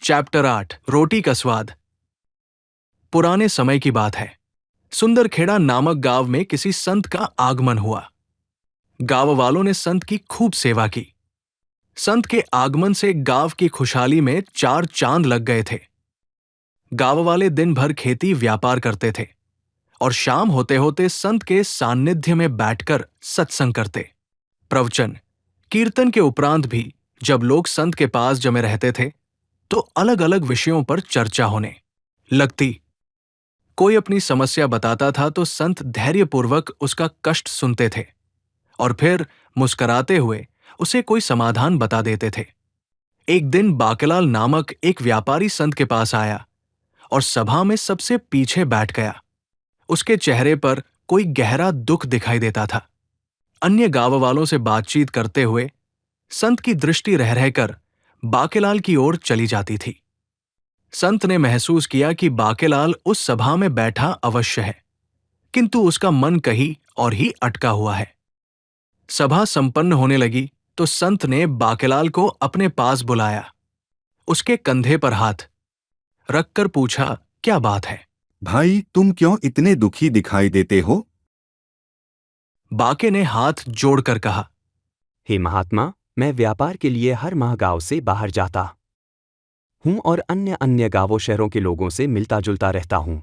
Chapter 8 रोटी का स्वाद। पुराने समय की बात है। सुंदरखेड़ा नामक गांव में किसी संत का आगमन हुआ। गांव वालों ने संत की खूब सेवा की। संत के आगमन से गांव की खुशहाली में चार चांद लग गए थे। गांव वाले दिन भर खेती व्यापार करते थे और शाम होते होते संत के सान्निध्य में बैठकर सत्संग करते। प्रवचन कीर्तन के उपरांत भी जब लोग संत के पास जमे रहते थे तो अलग अलग विषयों पर चर्चा होने लगती। कोई अपनी समस्या बताता था तो संत धैर्यपूर्वक उसका कष्ट सुनते थे और फिर मुस्कुराते हुए उसे कोई समाधान बता देते थे। एक दिन बाकेलाल नामक एक व्यापारी संत के पास आया और सभा में सबसे पीछे बैठ गया। उसके चेहरे पर कोई गहरा दुख दिखाई देता था। अन्य गांव वालों से बातचीत करते हुए संत की दृष्टि रह रहकर बाकेलाल की ओर चली जाती थी। संत ने महसूस किया कि बाकेलाल उस सभा में बैठा अवश्य है, किंतु उसका मन कहीं और ही अटका हुआ है। सभा संपन्न होने लगी तो संत ने बाकेलाल को अपने पास बुलाया। उसके कंधे पर हाथ रखकर पूछा, क्या बात है भाई, तुम क्यों इतने दुखी दिखाई देते हो? बाके ने हाथ जोड़कर कहा, हे महात्मा, मैं व्यापार के लिए हर माह गांव से बाहर जाता हूं और अन्य अन्य गांवों शहरों के लोगों से मिलता जुलता रहता हूं।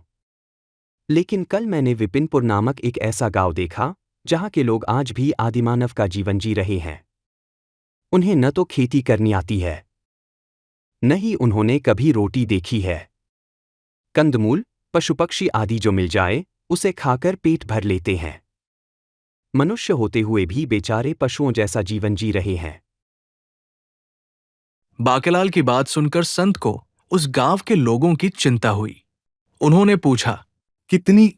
लेकिन कल मैंने विपिनपुर नामक एक ऐसा गांव देखा जहां के लोग आज भी आदिमानव का जीवन जी रहे हैं। उन्हें न तो खेती करनी आती है, न ही उन्होंने कभी रोटी देखी है। कंदमूल, पशु पक्षी आदि जो मिल जाए उसे खाकर पेट भर लेते हैं। मनुष्य होते हुए भी बेचारे पशुओं जैसा जीवन जी रहे हैं। बाकेलाल की बात सुनकर संत को उस गांव के लोगों की चिंता हुई। उन्होंने पूछा, कितनी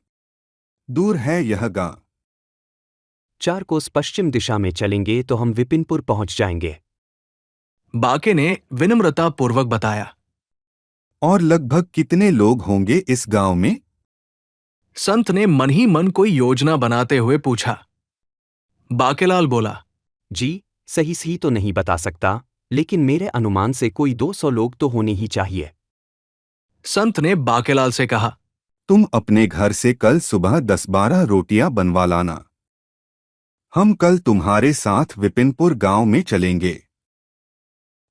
दूर है यह गांव? 4 कोस पश्चिम दिशा में चलेंगे तो हम विपिनपुर पहुंच जाएंगे। बाके ने विनम्रतापूर्वक बताया। और लगभग कितने लोग होंगे इस गांव में? संत ने मन ही मन कोई योजना बनाते हुए पूछा। बाकेलाल बोला, जी, सही तो नहीं बता सकता, लेकिन मेरे अनुमान से कोई 200 लोग तो होने ही चाहिए। संत ने बाकेलाल से कहा, तुम अपने घर से कल सुबह 10-12 रोटियां बनवा लाना। हम कल तुम्हारे साथ विपिनपुर गांव में चलेंगे।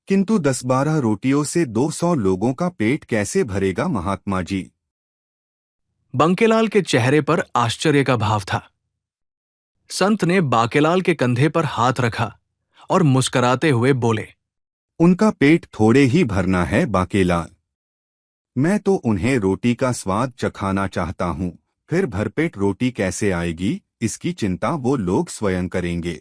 किंतु 10-12 रोटियों से 200 लोगों का पेट कैसे भरेगा महात्मा जी? बंकेलाल के चेहरे पर आश्चर्य का भाव था। संत ने बाकेलाल के कंधे पर हाथ रखा और मुस्कुराते हुए बोले, उनका पेट थोड़े ही भरना है बाकेलाल। मैं तो उन्हें रोटी का स्वाद चखाना चाहता हूँ। फिर भरपेट रोटी कैसे आएगी, इसकी चिंता वो लोग स्वयं करेंगे।